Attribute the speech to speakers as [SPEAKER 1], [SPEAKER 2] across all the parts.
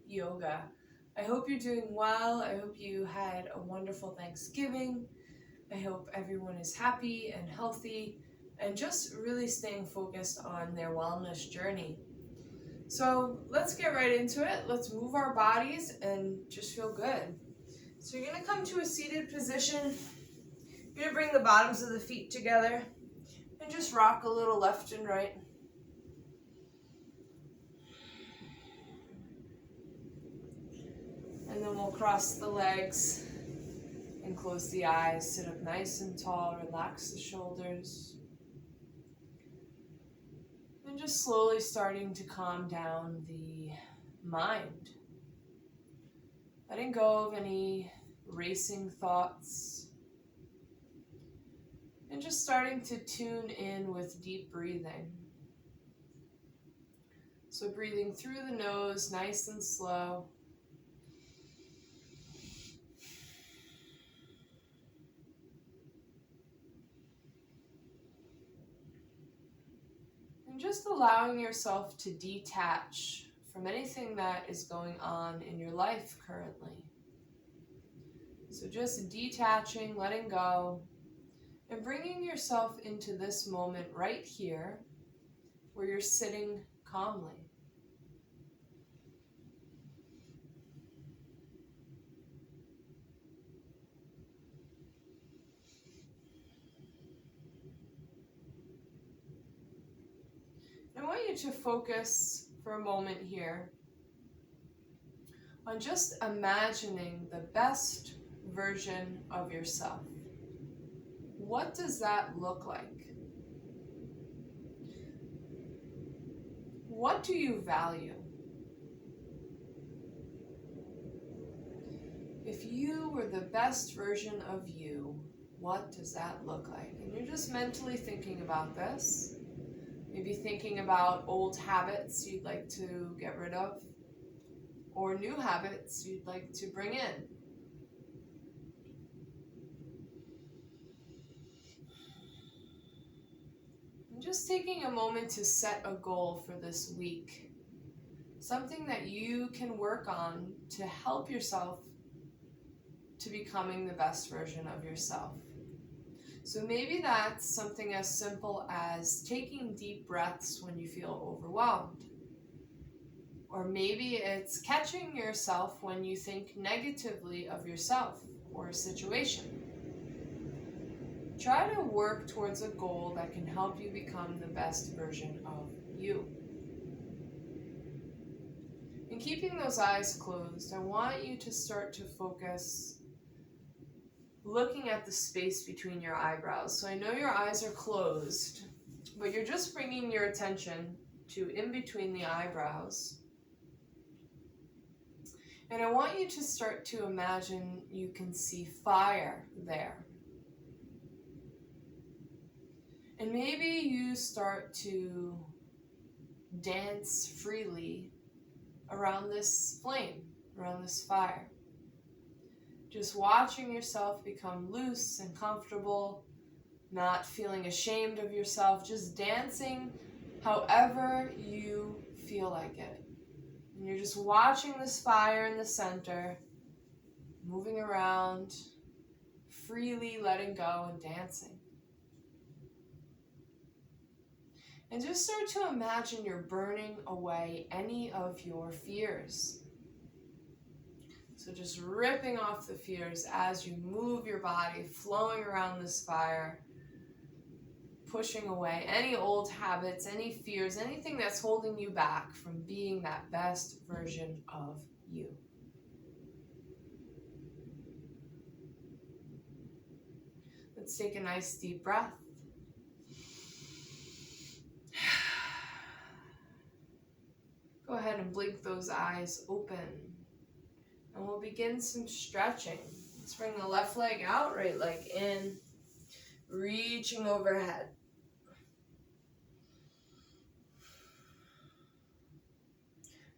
[SPEAKER 1] yoga. I hope you're doing well. I hope you had a wonderful Thanksgiving. I hope everyone is happy and healthy and just really staying focused on their wellness journey. So let's get right into it. Let's move our bodies and just feel good. So you're going to come to a seated position. You're going to bring the bottoms of the feet together and just rock a little left and right. And then we'll cross the legs and close the eyes. Sit up nice and tall. Relax the shoulders. And just slowly starting to calm down the mind. Letting go of any racing thoughts. And just starting to tune in with deep breathing. So breathing through the nose, nice and slow. And just allowing yourself to detach from anything that is going on in your life currently. So just detaching, letting go, and bringing yourself into this moment right here where you're sitting calmly. I want you to focus for a moment here on just imagining the best version of yourself. What does that look like? What do you value? If you were the best version of you, what does that look like? And you're just mentally thinking about this. Maybe thinking about old habits you'd like to get rid of, or new habits you'd like to bring in. And just taking a moment to set a goal for this week. Something that you can work on to help yourself to becoming the best version of yourself. So maybe that's something as simple as taking deep breaths when you feel overwhelmed. Or maybe it's catching yourself when you think negatively of yourself or a situation. Try to work towards a goal that can help you become the best version of you. And keeping those eyes closed, I want you to start to focus looking at the space between your eyebrows. So I know your eyes are closed, but you're just bringing your attention to in between the eyebrows. And I want you to start to imagine you can see fire there. And maybe you start to dance freely around this flame, around this fire. Just watching yourself become loose and comfortable, not feeling ashamed of yourself, just dancing however you feel like it. And you're just watching this fire in the center, moving around, freely letting go and dancing. And just start to imagine you're burning away any of your fears. So just ripping off the fears as you move your body, flowing around this fire, pushing away any old habits, any fears, anything that's holding you back from being that best version of you. Let's take a nice deep breath. Go ahead and blink those eyes open. And we'll begin some stretching. Let's bring the left leg out, right leg in, reaching overhead.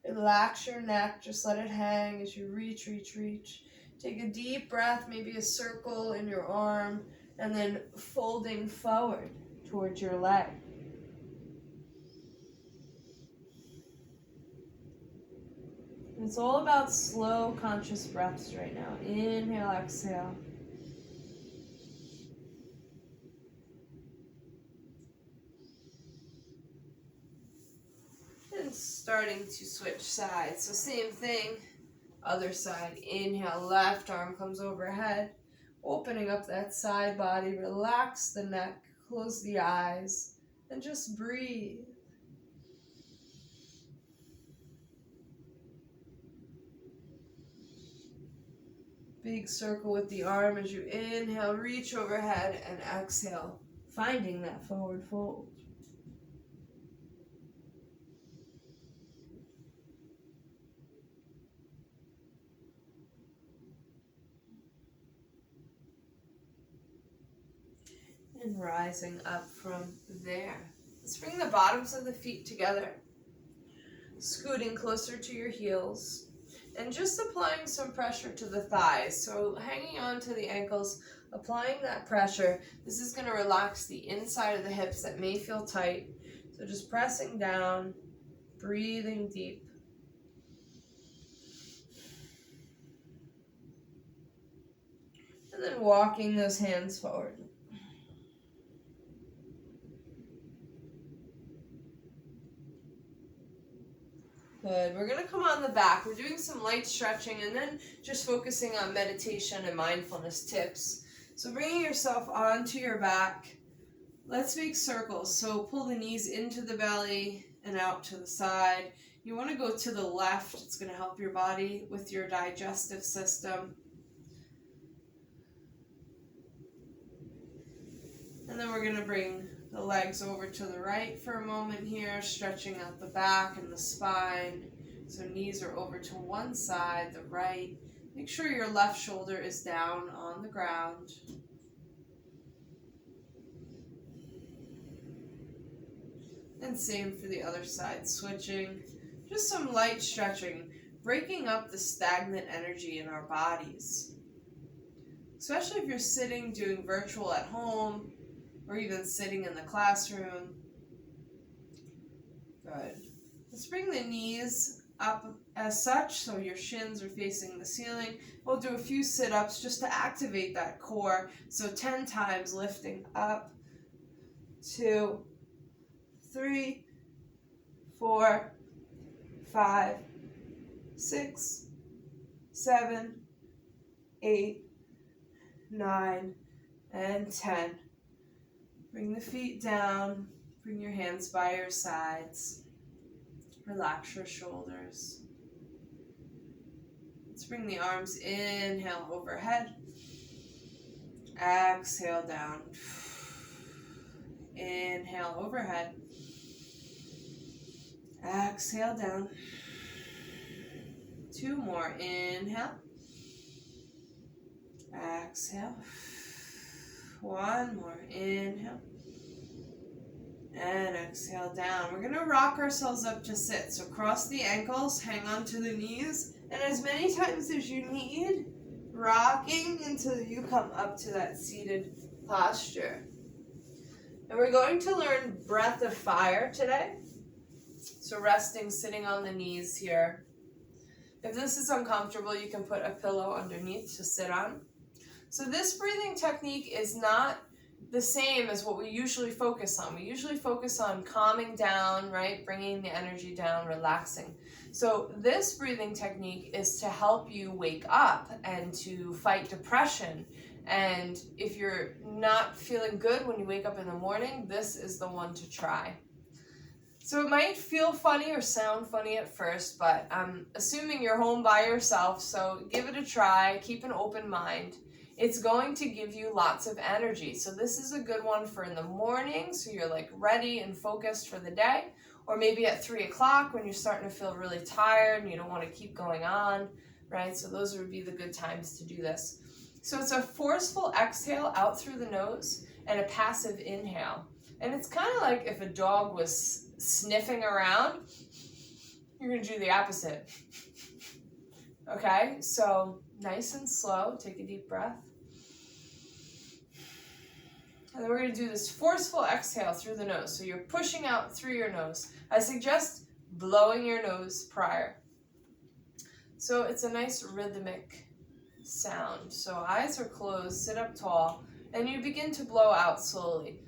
[SPEAKER 1] Relax your neck, just let it hang as you reach, reach, reach. Take a deep breath, maybe a circle in your arm, and then folding forward towards your leg. It's all about slow, conscious breaths right now. Inhale, exhale. And starting to switch sides. So same thing, other side. Inhale, left arm comes overhead. Opening up that side body, relax the neck, close the eyes, and just breathe. Big circle with the arm as you inhale, reach overhead, and exhale, finding that forward fold. And rising up from there. Let's bring the bottoms of the feet together, scooting closer to your heels, and just applying some pressure to the thighs. So hanging on to the ankles, applying that pressure. This is going to relax the inside of the hips that may feel tight. So just pressing down, breathing deep. And then walking those hands forward. Good. We're going to come on the back. We're doing some light stretching and then just focusing on meditation and mindfulness tips. So bringing yourself onto your back. Let's make circles. So pull the knees into the belly and out to the side. You want to go to the left. It's going to help your body with your digestive system. And then we're going to bring the legs over to the right for a moment here, stretching out the back and the spine. So knees are over to one side, the right. Make sure your left shoulder is down on the ground. And same for the other side, switching. Just some light stretching, breaking up the stagnant energy in our bodies. Especially if you're sitting, doing virtual at home, or even sitting in the classroom. Good. Let's bring the knees up as such, so your shins are facing the ceiling. We'll do a few sit-ups just to activate that core. So 10 times lifting up, 2, 3, 4, 5, 6, 7, 8, 9, and 10. Bring the feet down, bring your hands by your sides, relax your shoulders. Let's bring the arms, inhale overhead, exhale down, inhale overhead, exhale down, 2 more, inhale, exhale, 1 more, inhale, and exhale down. We're going to rock ourselves up to sit. So cross the ankles, hang on to the knees, and as many times as you need, rocking until you come up to that seated posture. And we're going to learn breath of fire today. So resting, sitting on the knees here. If this is uncomfortable, you can put a pillow underneath to sit on. So this breathing technique is not the same as what we usually focus on. We usually focus on calming down, right? Bringing the energy down, relaxing. So this breathing technique is to help you wake up and to fight depression. And if you're not feeling good when you wake up in the morning, this is the one to try. So it might feel funny or sound funny at first, but I'm assuming you're home by yourself, so give it a try, keep an open mind. It's going to give you lots of energy. So this is a good one for in the morning, so you're like ready and focused for the day, or maybe at 3 o'clock when you're starting to feel really tired and you don't want to keep going on, right? So those would be the good times to do this. So it's a forceful exhale out through the nose and a passive inhale. And it's kind of like if a dog was sniffing around, you're going to do the opposite. Okay, so nice and slow, take a deep breath. And then we're going to do this forceful exhale through the nose. So you're pushing out through your nose. I suggest blowing your nose prior. So it's a nice rhythmic sound. So eyes are closed, sit up tall, and you begin to blow out slowly.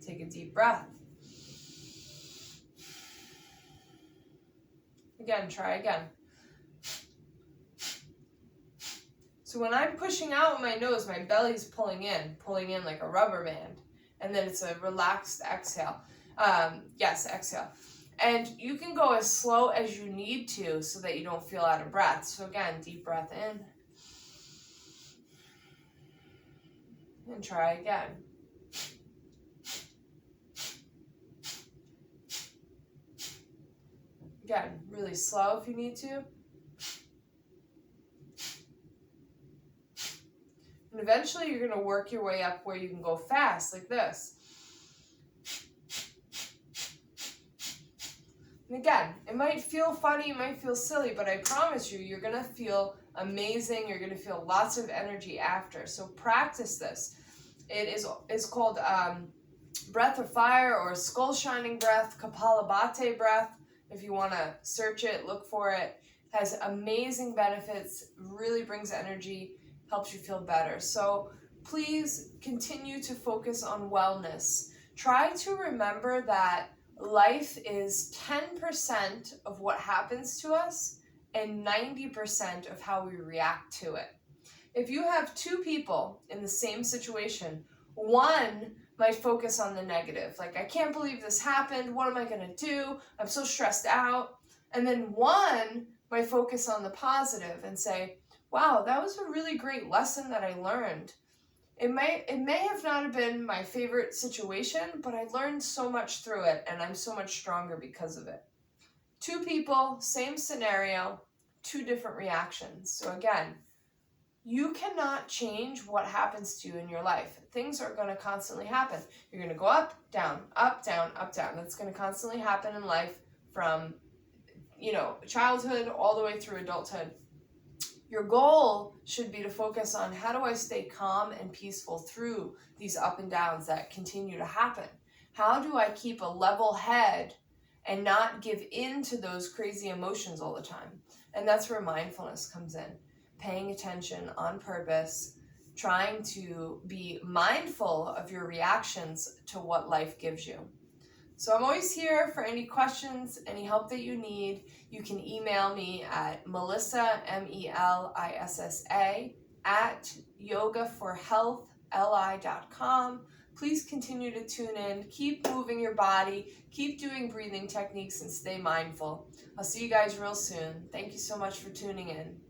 [SPEAKER 1] Take a deep breath. Again, try again. So when I'm pushing out with my nose, my belly's pulling in like a rubber band. And then it's a relaxed exhale. Yes, exhale. And you can go as slow as you need to so that you don't feel out of breath. So again, deep breath in. And try again. Again, really slow if you need to. And eventually you're going to work your way up where you can go fast, like this. And again, it might feel funny, it might feel silly, but I promise you, you're going to feel amazing. You're going to feel lots of energy after. So practice this. It's called breath of fire or skull shining breath, Kapalabhati breath. If you want to search it, look for it. It has amazing benefits, really brings energy, helps you feel better. So please continue to focus on wellness. Try to remember that life is 10% of what happens to us and 90% of how we react to it. If you have two people in the same situation, one might focus on the negative, like, I can't believe this happened, what am I going to do, I'm so stressed out. And then one might focus on the positive and say, wow, that was a really great lesson that I learned. It may have not been my favorite situation, but I learned so much through it, and I'm so much stronger because of it. Two people, same scenario, two different reactions. So again, you cannot change what happens to you in your life. Things are going to constantly happen. You're going to go up, down, up, down, up, down. That's going to constantly happen in life from, childhood all the way through adulthood. Your goal should be to focus on, how do I stay calm and peaceful through these up and downs that continue to happen? How do I keep a level head and not give in to those crazy emotions all the time? And that's where mindfulness comes in. Paying attention on purpose, trying to be mindful of your reactions to what life gives you. So I'm always here for any questions, any help that you need. You can email me at Melissa, MELISSA, @yogaforhealthli.com. Please continue to tune in. Keep moving your body. Keep doing breathing techniques and stay mindful. I'll see you guys real soon. Thank you so much for tuning in.